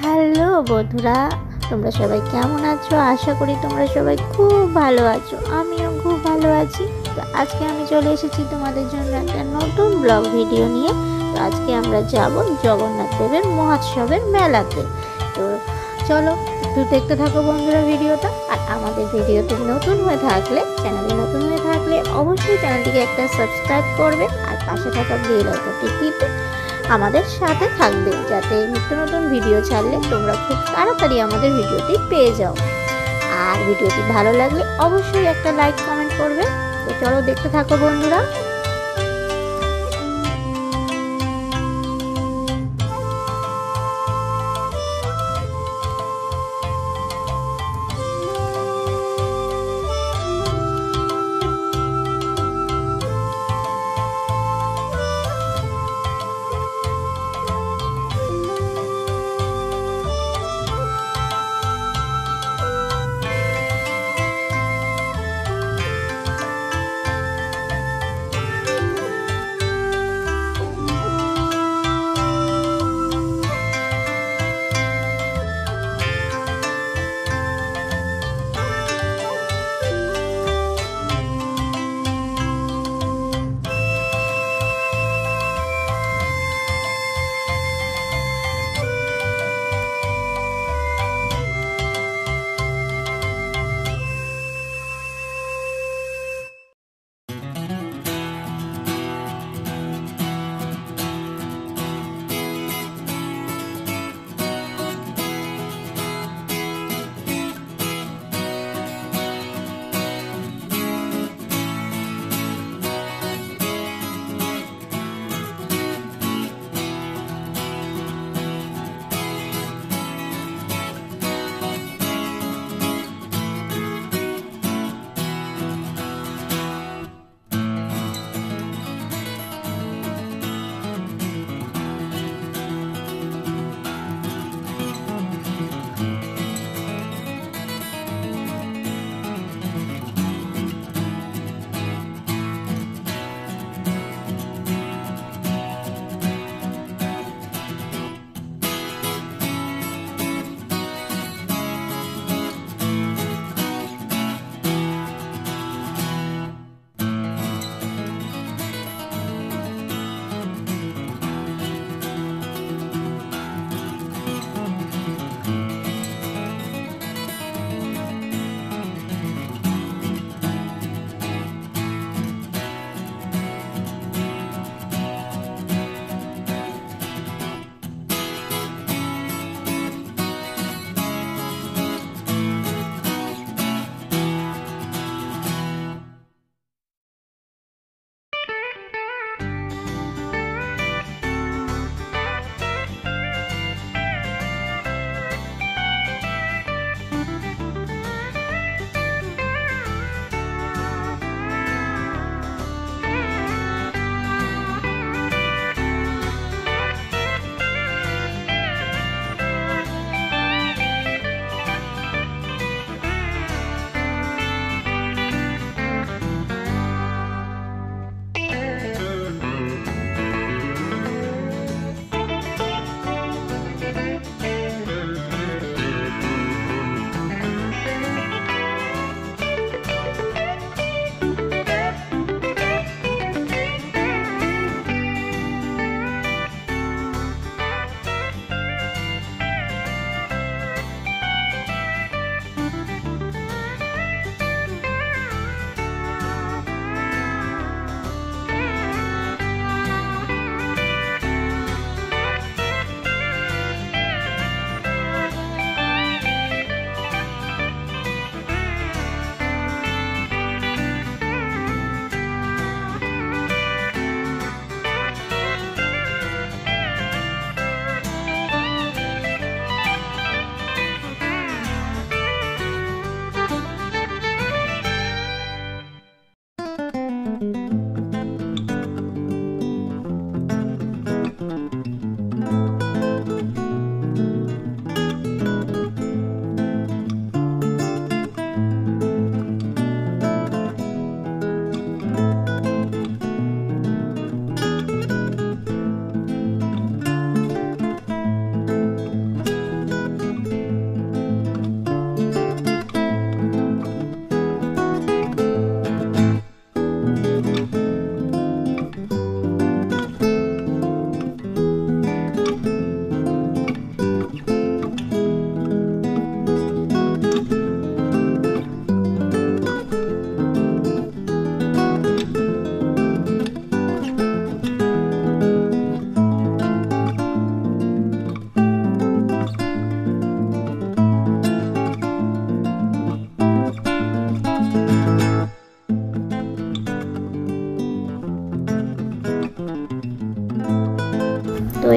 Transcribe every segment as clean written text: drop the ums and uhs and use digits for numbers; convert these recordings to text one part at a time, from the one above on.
Hello বন্ধুরা, তোমরা সবাই কেমন আছো? আশা করি তোমরা সবাই খুব ভালো আছো। আমিও খুব ভালো আছি। তো আজকে আমি চলে এসেছি তোমাদের জন্য একটা নতুন ব্লগ ভিডিও নিয়ে। তো আজকে আমরা যাব জগন্নাথ দেবের মহোৎসবের মেলাতে। তো চলো একটু দেখতে থাকো বন্ধুরা ভিডিওটা। আর আমাদের ভিডিওতে নতুন হয়ে থাকলে, চ্যানেলে নতুন হয়ে থাকলে অবশ্যই চ্যানেলটিকে একটা সাবস্ক্রাইব করবে আর পাশে থাকা বেল আইকনটি টিপে আমাদের সাথে থাকবে, যাতে নিত্য নতুন ভিডিও ছাড়লে তোমরা খুব তাড়াতাড়ি আমাদের ভিডিওটি পেয়ে যাও। আর ভিডিওটি ভালো লাগলে অবশ্যই একটা লাইক কমেন্ট করবে। তো চলো দেখতে থাকো বন্ধুরা।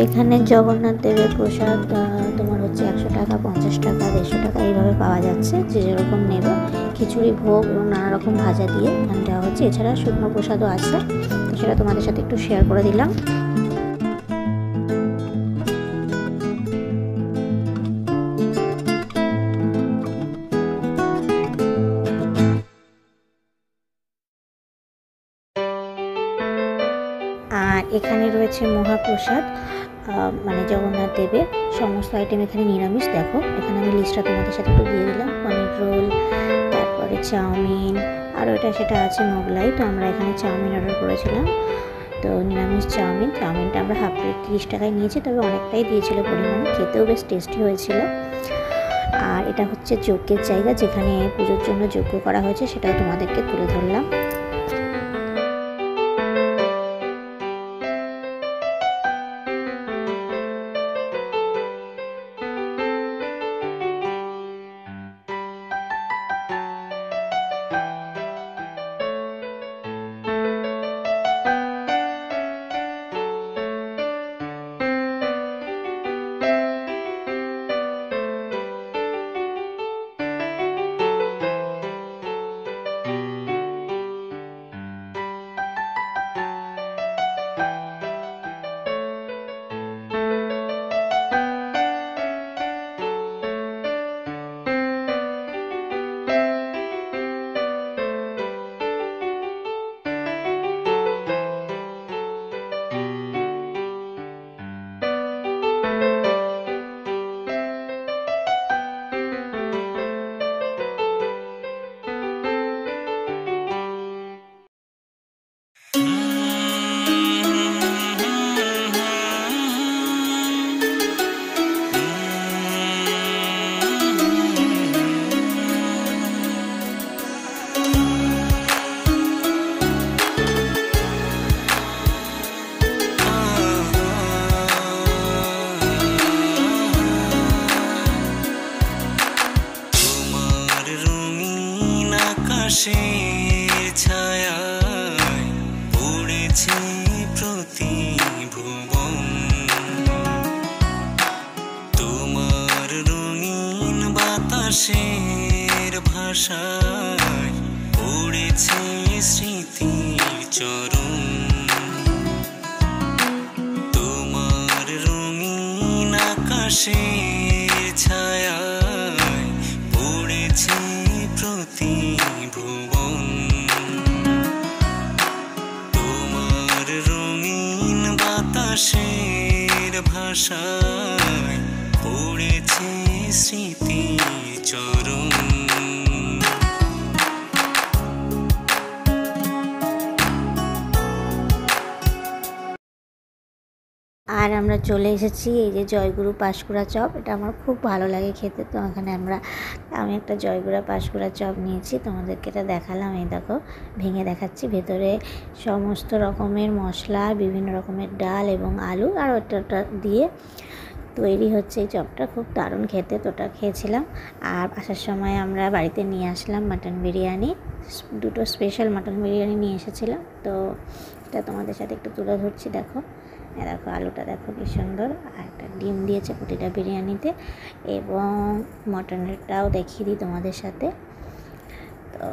এখানে জগন্নাথ দেবের প্রসাদ তোমার হচ্ছে 100 টাকা, 50 টাকা, 150 টাকা এইভাবে পাওয়া যাচ্ছে, যে যেরকম নেবে। খিচুড়ি, ভোগ এবং নানা রকম ভাজা দিয়ে এখানে দেওয়া হচ্ছে। এছাড়া শুকনো প্রসাদও আছে, তো সেটা তোমাদের সাথে একটু শেয়ার করে দিলাম। আর এখানে রয়েছে মহাপ্রসাদ, মানে জগন্নাথ দেবের সমস্ত আইটেম এখানে নিরামিষ। দেখো এখানে আমি লিস্টটা তোমাদের সাথে একটু দিয়ে দিলাম। পনির রোল, তারপরে চাউমিন, আর ওটা সেটা আছে মোগলাই। তো আমরা এখানে চাউমিন অর্ডার করেছিলাম, তো নিরামিষ চাউমিনটা আমরা হাফ প্লেট 30 টাকায় নিয়েছি, তবে অনেকটাই দিয়েছিল পরিমাণে, খেতেও বেশ টেস্টি হয়েছিল। আর এটা হচ্ছে যজ্ঞের জায়গা, যেখানে পুজোর জন্য যজ্ঞ করা হয়েছে, সেটাও তোমাদেরকে তুলে ধরলাম। আকাশের ছায়ায় পড়েছে প্রতিভুবন, তোমার রঙিন বাতাসের ভাষায় পড়েছে স্মৃতির চরণ। তোমার রঙিন আকাশের ছায়ায় পড়েছে প্রতিভুবন, তোমার রঙিন বাতাসের ভাষায় পড়েছে স্মৃতির চরণ। আর আমরা চলে এসেছি এই যে জয়গুরু পাঁশকুড়া চপ। এটা আমার খুব ভালো লাগে খেতে, তো এখানে আমি একটা জয়গুরু পাঁশকুড়া চপ নিয়েছি, তোমাদেরকে এটা দেখালাম। এই দেখো ভেঙে দেখাচ্ছি, ভেতরে সমস্ত রকমের মশলা, বিভিন্ন রকমের ডাল এবং আলু আর ওটা দিয়ে তৈরি হচ্ছে এই চপটা। খুব দারুণ খেতে, তো ওটা খেয়েছিলাম। আর আসার সময় আমরা বাড়িতে নিয়ে আসলাম মাটন বিরিয়ানি, দুটো স্পেশাল মাটন বিরিয়ানি নিয়ে এসেছিলাম, তো এটা তোমাদের সাথে একটু তুলে ধরছি। দেখো আলুটা দেখো কি সুন্দর, আর একটা ডিম দিয়েছে প্রতিটা বিরিয়ানিতে, এবং মটনেরটাও দেখিয়ে দিই তোমাদের সাথে। তো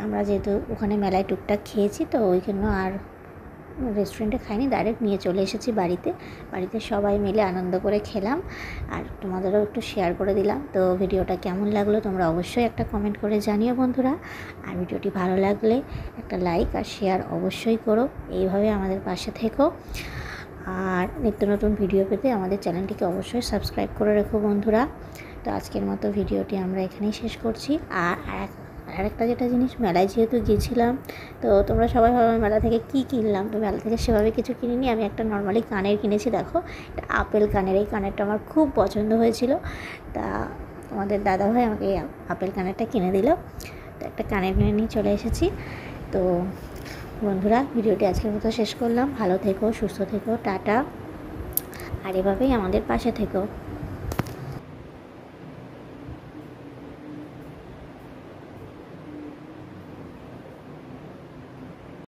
আমরা যেহেতু ওখানে মেলায় টুকটাক খেয়েছি, তো ওইখানে আর রেস্টুরেন্টে খাইনি, ডাইরেক্ট নিয়ে চলে এসেছি বাড়িতে সবাই মিলে আনন্দ করে খেলাম, আর তোমাদেরও একটু শেয়ার করে দিলাম। তো ভিডিওটা কেমন লাগলো তোমরা অবশ্যই একটা কমেন্ট করে জানিও বন্ধুরা, আর ভিডিওটি ভালো লাগলে একটা লাইক আর শেয়ার অবশ্যই করো। এইভাবে আমাদের পাশে থেকো, আর নিত্য নতুন ভিডিও পেতে আমাদের চ্যানেলটিকে অবশ্যই সাবস্ক্রাইব করে রেখো বন্ধুরা। তো আজকের মতো ভিডিওটি আমরা এখানেই শেষ করছি। আর একটা যেটা জিনিস, মেলায় যেহেতু গিয়েছিলাম, তো তোমরা সবাই ভাবে মেলা থেকে কি কিনলাম, তো মেলা থেকে সেভাবে কিছু কিনিনি। আমি একটা নর্মালি কানের কিনেছি, দেখো এটা আপেল কানের। এই কানেরটা আমার খুব পছন্দ হয়েছিল, তা আমাদের দাদাভাই আমাকে এই আপেল কানেরটা কিনে দিল, তো একটা কানের নিয়ে চলে এসেছি। তো বন্ধুরা ভিডিওটি আজকের মতো শেষ করলাম। ভালো থেকো, সুস্থ থেকো, টাটা, আর এভাবেই আমাদের পাশে থেকো।